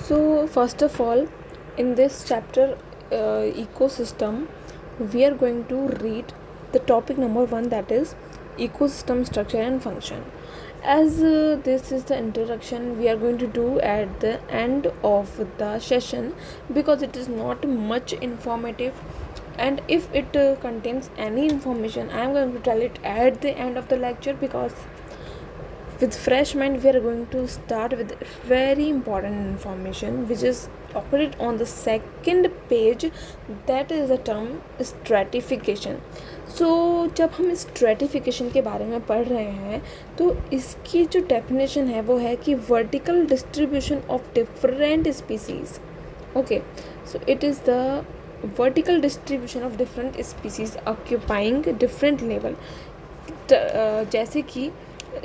So first of all, in this chapter, ecosystem, we are going to read the topic number 1, that is ecosystem structure and function. As this is the introduction we are going to do at the end of the session, because it is not much informative, and if it contains any information, I am going to tell it at the end of the lecture, because with fresh mind we are going to start with very important information which is occurred on the second page, that is the term stratification. So जब हम stratification के बारे में पढ़ रहे हैं तो इसकी जो डेफिनेशन है वो है कि vertical distribution of different species. Okay, so it is the vertical distribution of different species occupying different level. जैसे कि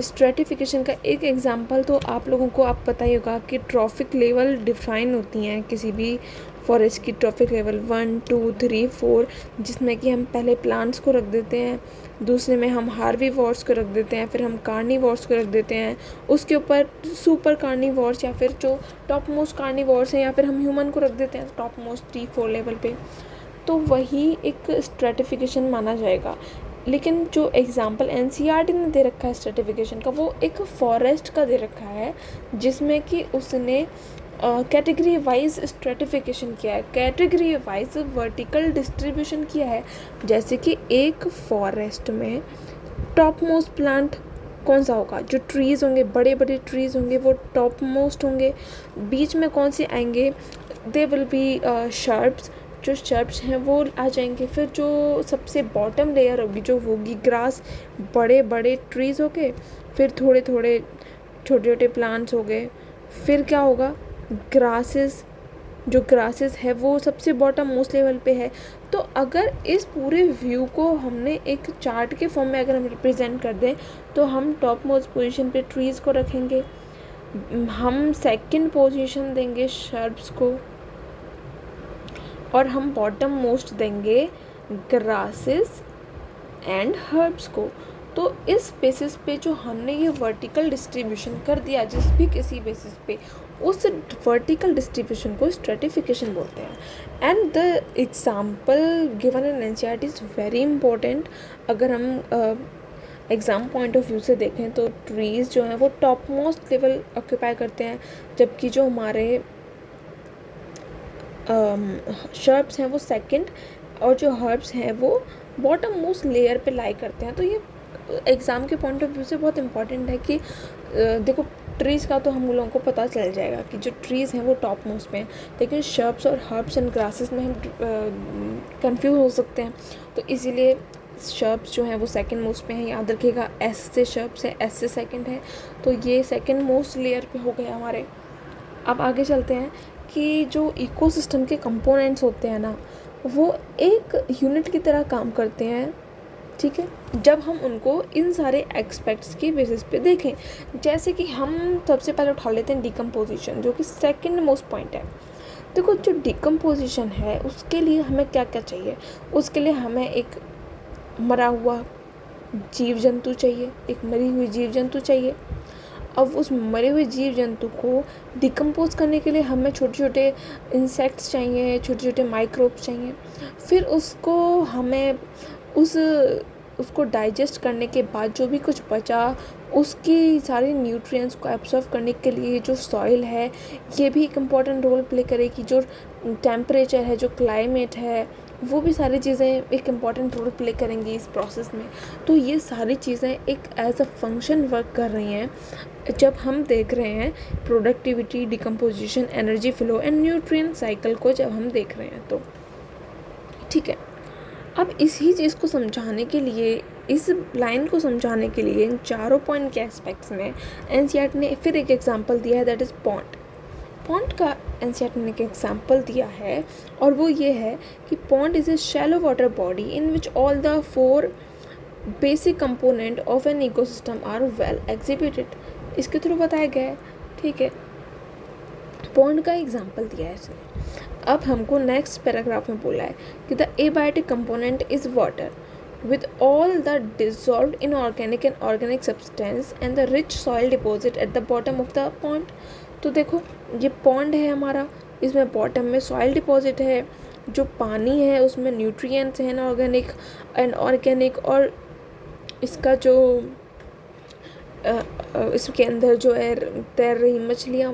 स्ट्रेटिफिकेशन का एक एग्जांपल तो आप लोगों को आप पता ही होगा कि ट्रॉफिक लेवल डिफाइन होती हैं किसी भी फॉरेस्ट की. ट्रॉफिक लेवल 1, 2, 3, 4, जिसमें कि हम पहले प्लांट्स को रख देते हैं, दूसरे में हम हार्बीवोर्स को रख देते हैं, फिर हम कार्निवोर्स को रख देते हैं, उसके ऊपर सुपर कार्निवोर्स या फिर जो टॉप मोस्ट कार्निवोर्स हैं, या फिर हम ह्यूमन को रख देते हैं टॉप मोस्ट 3-4 लेवल पे. तो वही एक स्ट्रेटिफिकेशन माना जाएगा. लेकिन जो एग्ज़ाम्पल एनसीईआरटी ने दे रखा है स्ट्रेटिफिकेशन का, वो एक फॉरेस्ट का दे रखा है जिसमें कि उसने कैटेगरी वाइज स्ट्रेटिफिकेशन किया है, कैटेगरी वाइज वर्टिकल डिस्ट्रीब्यूशन किया है. जैसे कि एक फॉरेस्ट में टॉप मोस्ट प्लांट कौन सा होगा, जो ट्रीज़ होंगे, बड़े बड़े ट्रीज़ होंगे, वो टॉप मोस्ट होंगे. बीच में कौन से आएंगे, दे विल बी शर्ब्स, जो शर्ब्स हैं वो आ जाएंगे. फिर जो सबसे बॉटम लेयर होगी जो होगी ग्रास, बड़े बड़े ट्रीज़ हो गए, फिर थोड़े थोड़े छोटे छोटे प्लांट्स हो गए, फिर क्या होगा, ग्रासेस. जो ग्रासेस है वो सबसे बॉटम मोस्ट लेवल पे है. तो अगर इस पूरे व्यू को हमने एक चार्ट के फॉर्म में अगर हम रिप्रेजेंट कर दें तो हम टॉप मोस्ट पोजीशन पे ट्रीज़ को रखेंगे, हम सेकंड पोजीशन देंगे शर्ब्स को, और हम बॉटम मोस्ट देंगे ग्रासेस एंड हर्ब्स को. तो इस बेसिस पे जो हमने ये वर्टिकल डिस्ट्रीब्यूशन कर दिया जिस भी किसी बेसिस पे, उस वर्टिकल डिस्ट्रीब्यूशन को स्ट्रेटिफिकेशन बोलते हैं. And the example given in NCERT is very important. अगर हम एग्ज़ाम पॉइंट ऑफ व्यू से देखें तो ट्रीज़ जो हैं वो टॉप मोस्ट लेवल ऑक्यूपाई करते हैं, जबकि जो हमारे शर्ब्स हैं वो सेकंड, और जो हर्ब्स हैं वो बॉटम मोस्ट लेयर पे लाई करते हैं. तो ये एग्ज़ाम के पॉइंट ऑफ व्यू से बहुत इंपॉर्टेंट है कि देखो ट्रीज़ का तो हम लोगों को पता चल जाएगा कि जो ट्रीज़ हैं वो टॉप मोस्ट पे हैं, लेकिन शर्ब्स और हर्ब्स एंड ग्रासेस में हम कंफ्यूज हो सकते हैं. तो इसीलिए शर्ब्स जो हैं वो सेकंड मोस्ट पे हैं. याद रखिएगा, एस से शर्ब्स है, एस से सेकंड है, तो ये सेकंड मोस्ट लेयर पे हो गए हमारे. अब आगे चलते हैं कि जो इकोसिस्टम के कंपोनेंट्स होते हैं ना, वो एक यूनिट की तरह काम करते हैं. ठीक है, जब हम उनको इन सारे एस्पेक्ट्स के बेसिस पे देखें, जैसे कि हम सबसे पहले उठा लेते हैं डिकम्पोजिशन, जो कि सेकंड मोस्ट पॉइंट है. देखो, जो डिकम्पोजिशन है उसके लिए हमें क्या क्या चाहिए. उसके लिए हमें एक मरा हुआ जीव जंतु चाहिए, एक मरी हुई जीव जंतु चाहिए. अब उस मरे हुए जीव जंतु को डिकम्पोज करने के लिए हमें छोटे छोटे इंसेक्ट्स चाहिए, छोटे छोटे माइक्रोब्स चाहिए. फिर उसको हमें उसको डाइजेस्ट करने के बाद जो भी कुछ बचा, उसकी सारी न्यूट्रिएंट्स को एब्सॉर्ब करने के लिए जो सॉइल है ये भी एक इम्पॉर्टेंट रोल प्ले करेगी. जो टेम्परेचर है, जो क्लाइमेट है, वो भी सारी चीज़ें एक इम्पॉर्टेंट रोल प्ले करेंगी इस प्रोसेस में. तो ये सारी चीज़ें एक एज अ फंक्शन वर्क कर रही हैं जब हम देख रहे हैं productivity, decomposition, energy flow and nutrient cycle को जब हम देख रहे हैं. तो ठीक है, अब इसी चीज़ को समझाने के लिए, इस लाइन को समझाने के लिए, इन चारों पॉइंट के एस्पेक्ट्स में एनसीईआरटी ने फिर एक एग्जांपल दिया है, दैट इज़ पॉन्ड. पॉन्ड का एनसीईआरटी ने एक एग्जांपल दिया है, और वो ये है कि pond is a shallow water body in which all the 4 basic component of an ecosystem are well exhibited. इसके थ्रू बताया गया है. ठीक है, पॉन्ड का एग्जांपल दिया है इसने. अब हमको नेक्स्ट पैराग्राफ में बोला है कि the abiotic component is water with all the dissolved inorganic and organic substance and the rich soil deposit at the bottom of the pond. तो देखो ये पॉन्ड है हमारा, इसमें बॉटम में सॉइल डिपॉजिट है, जो पानी है उसमें न्यूट्रिएंट्स हैं ऑर्गेनिक एंड ऑर्गेनिक, और इसका जो इसके अंदर जो तैर रही मछलियाँ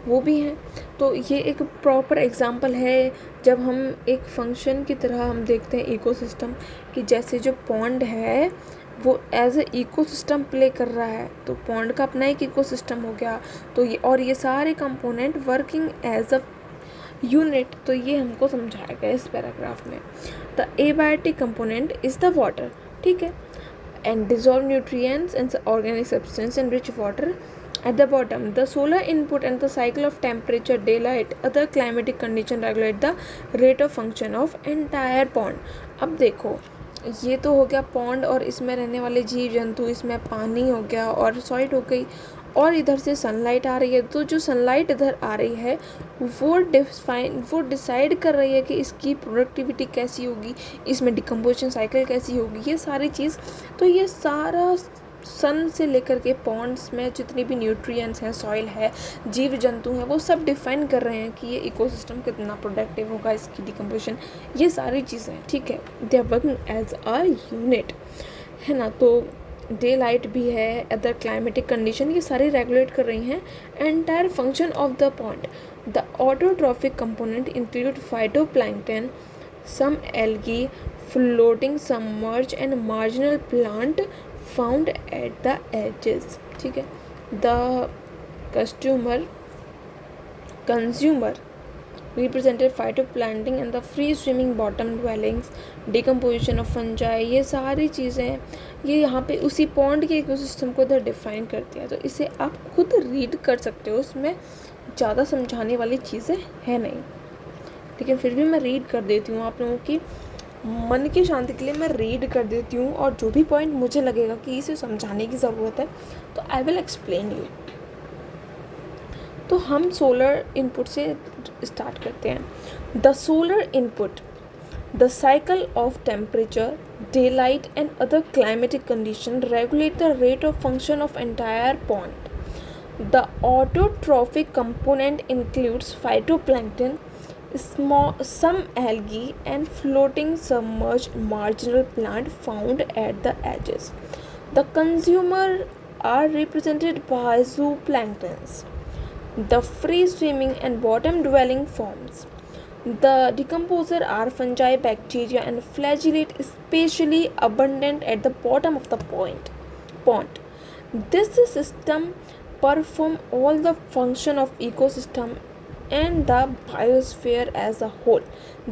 वो भी हैं। तो ये एक प्रॉपर एग्जांपल है जब हम एक फंक्शन की तरह हम देखते हैं इकोसिस्टम, कि जैसे जो पॉन्ड है वो एज ए इकोसिस्टम प्ले कर रहा है, तो पॉन्ड का अपना एक इकोसिस्टम हो गया। तो ये सारे component working as a unit, तो ये हमको समझाया गया इस पैराग्राफ में। The abiotic component is the water, ठीक है, and dissolve nutrients and organic substance in rich water at the bottom. The solar input and the cycle of temperature, daylight, other climatic condition regulate the rate of function of entire pond. अब देखो ये तो हो गया pond और इसमें रहने वाले जीव जंतु, इसमें पानी हो गया और सॉइल हो गई, और इधर से सनलाइट आ रही है। तो जो सनलाइट इधर आ रही है वो डिसाइड कर रही है कि इसकी प्रोडक्टिविटी कैसी होगी, इसमें डिकम्पोजिशन साइकिल कैसी होगी, ये सारी चीज़। तो ये सारा सन से लेकर के पॉन्ड्स में जितनी भी न्यूट्रिएंट्स हैं, सॉइल है, जीव जंतु हैं, वो सब डिफाइन कर रहे हैं कि ये इकोसिस्टम कितना प्रोडक्टिव होगा, इसकी डिकम्पोजिशन, ये सारी चीज़ें, ठीक है। They are working as a unit, है ना। तो डे लाइट भी है, अदर क्लाइमेटिक कंडीशन, ये सारी रेगुलेट कर रही हैं entire function of the pond. The autotrophic component include phytoplankton, some algae, floating submerge and marginal plant found at the edges, ठीक है। The consumer represented phytoplankton and the free swimming bottom dwellings, decomposition of fungi, ये सारी चीज़ें ये यहाँ पे उसी pond के इकोसिस्टम को इधर डिफाइन करती है। तो इसे आप खुद रीड कर सकते हो, उसमें ज़्यादा समझाने वाली चीज़ें हैं नहीं, लेकिन फिर भी मैं रीड कर देती हूँ आप लोगों की मन की शांति के लिए, मैं रीड कर देती हूँ, और जो भी पॉइंट मुझे लगेगा कि इसे समझाने की ज़रूरत है तो आई विल एक्सप्लेन यू। तो हम सोलर इनपुट से स्टार्ट करते हैं। The solar input, the cycle of temperature, day light and other climatic condition regulate the rate of function of entire pond. The autotrophic component includes phytoplankton, some algae and floating submerged marginal plant found at the edges. The consumer are represented by zooplanktons, the free swimming and bottom dwelling forms. The decomposer are fungi, bacteria and flagellate, especially abundant at the bottom of the pond. This system perform all the function of ecosystem and the biosphere as a whole,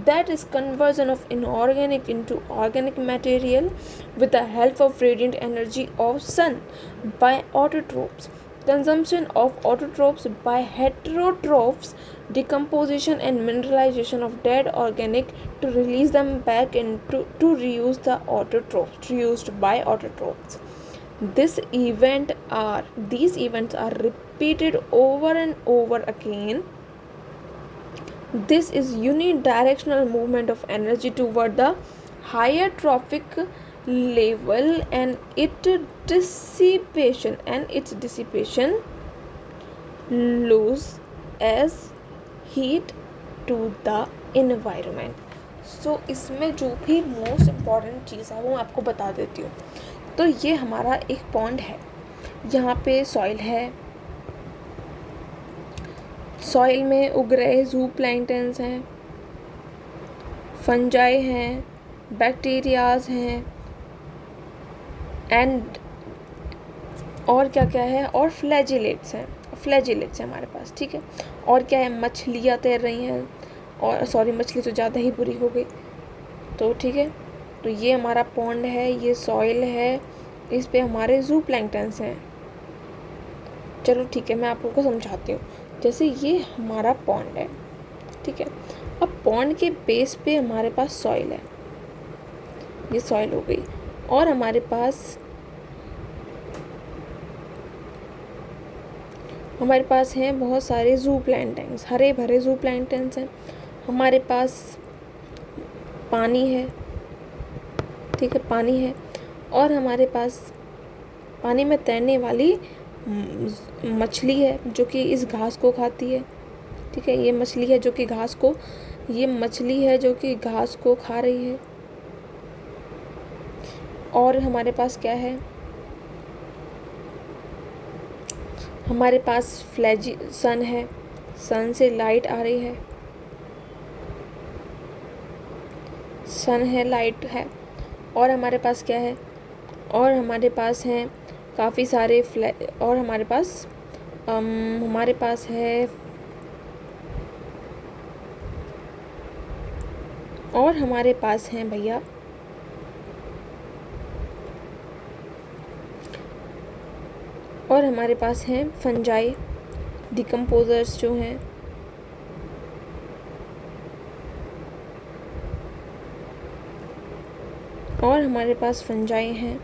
that is conversion of inorganic into organic material with the help of radiant energy of sun by autotrophs, consumption of autotrophs by heterotrophs, decomposition and mineralization of dead organic to release them back into to reuse the autotrophs reused by autotrophs. These events are repeated over and over again. This is unidirectional movement of energy toward the higher trophic level, and its dissipation lose as heat to the environment. So इसमें जो भी most important चीज़ है वो मैं आपको बता देती हूँ। तो ये हमारा एक पॉन्ड है, यहाँ पे सॉइल है, सॉइल में उग रहे ज़ूप्लैंक्टन्स हैं, फंजाई हैं, बैक्टीरियाज हैं, एंड और क्या क्या है, और फ्लैजिलेट्स हैं हमारे पास, ठीक है। और क्या है, मछलियाँ तैर रही हैं, और सॉरी मछली तो ज़्यादा ही बुरी हो गई, तो ठीक है। तो ये हमारा पॉन्ड है, ये सॉइल है, इस पे हमारे ज़ूप्लैंक्टन्स हैं। चलो ठीक है, मैं आप लोगों को समझाती हूँ। जैसे ये हमारा पॉन्ड है, ठीक है। अब पॉन्ड के बेस पे हमारे पास सॉइल है, ये सॉइल हो गई, और हमारे पास हैं बहुत सारे ज़ूप्लैंक्टन्स, हरे भरे ज़ूप्लैंक्टन्स हैं। हमारे पास पानी है, ठीक है, पानी है, और हमारे पास पानी में तैरने वाली मछली है जो कि इस घास को खाती है, ठीक है, ये मछली है जो कि मछली है जो कि घास को खा रही है। और हमारे पास क्या है, हमारे पास सन है, सन से लाइट आ रही है, सन है, लाइट है। और हमारे पास क्या है, और हमारे पास हैं काफ़ी सारे और हमारे पास हैं भैया और हमारे पास हैं फंजाई, डिकम्पोजर्स जो हैं, और हमारे पास फंजाई हैं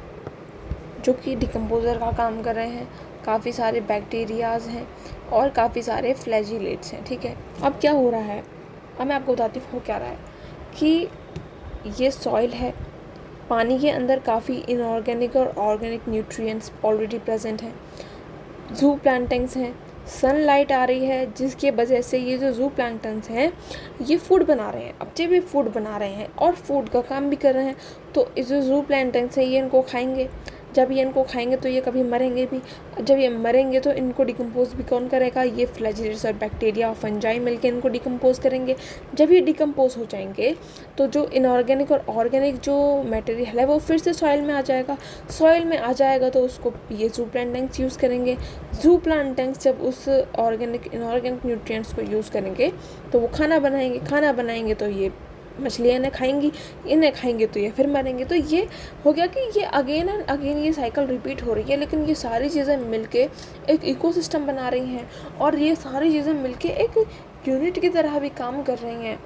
जो कि डिकम्पोज़र का काम कर रहे हैं। काफ़ी सारे बैक्टीरियाज़ हैं और काफ़ी सारे फ्लैजिलेट्स हैं, ठीक है। अब क्या हो रहा है, अब मैं आपको बताती हूँ हो क्या रहा है कि ये सॉइल है, पानी के अंदर काफ़ी इनऑर्गेनिक और ऑर्गेनिक न्यूट्रिएंट्स ऑलरेडी प्रेजेंट हैं, जू प्लांटन्स हैं, सनलाइट आ रही है जिसकी वजह से ये जो जू प्लांटन्स हैं ये फूड बना रहे हैं, अब जब ये फूड बना रहे हैं और फूड का काम भी कर रहे हैं तो इस जो जू प्लांटन्स हैं ये इनको खाएंगे। जब ये इनको खाएंगे तो ये कभी मरेंगे भी, जब ये मरेंगे तो इनको डिकम्पोज भी कौन करेगा, ये फ्लैजिलेट्स और बैक्टीरिया और फंजाई मिलके इनको डिकम्पोज करेंगे। जब ये डिकम्पोज हो जाएंगे तो जो इनऑर्गेनिक और ऑर्गेनिक जो मटेरियल है वो फिर से सॉइल में आ जाएगा, सॉइल में आ जाएगा तो उसको ये जू प्लांटन्स यूज़ करेंगे। जू प्लांटन्स जब उस ऑर्गेनिक इनऑर्गेनिक न्यूट्रिएंट्स को यूज़ करेंगे तो वो खाना बनाएंगे तो ये मछलियाँ इन्हें खाएंगे तो ये फिर मरेंगे। तो ये हो गया कि ये अगेन एंड अगेन ये साइकिल रिपीट हो रही है, लेकिन ये सारी चीज़ें मिलके एक इकोसिस्टम बना रही हैं और ये सारी चीज़ें मिलके एक यूनिट की तरह भी काम कर रही हैं,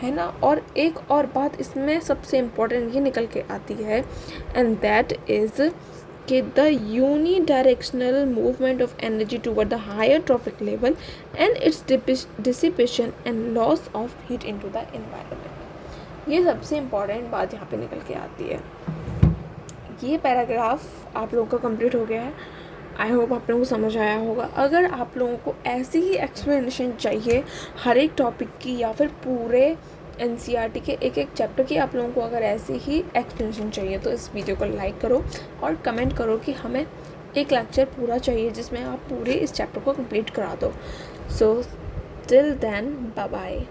है ना। और एक और बात इसमें सबसे इम्पोर्टेंट ये निकल के आती है, एंड दैट इज़ कि the unidirectional movement of energy toward the higher trophic level and its dissipation and loss of heat into the environment. ये सबसे इम्पॉर्टेंट बात यहाँ पे निकल के आती है। ये पैराग्राफ आप लोगों का कंप्लीट हो गया है, आई होप आप लोगों को समझ आया होगा। अगर आप लोगों को ऐसी ही एक्सप्लेनेशन चाहिए हर एक टॉपिक की या फिर पूरे NCERT के एक एक चैप्टर की आप लोगों को अगर ऐसी ही एक्सप्लेनेशन चाहिए तो इस वीडियो को लाइक करो और कमेंट करो कि हमें एक लेक्चर पूरा चाहिए जिसमें आप पूरे इस चैप्टर को कंप्लीट करा दो। So till then bye bye.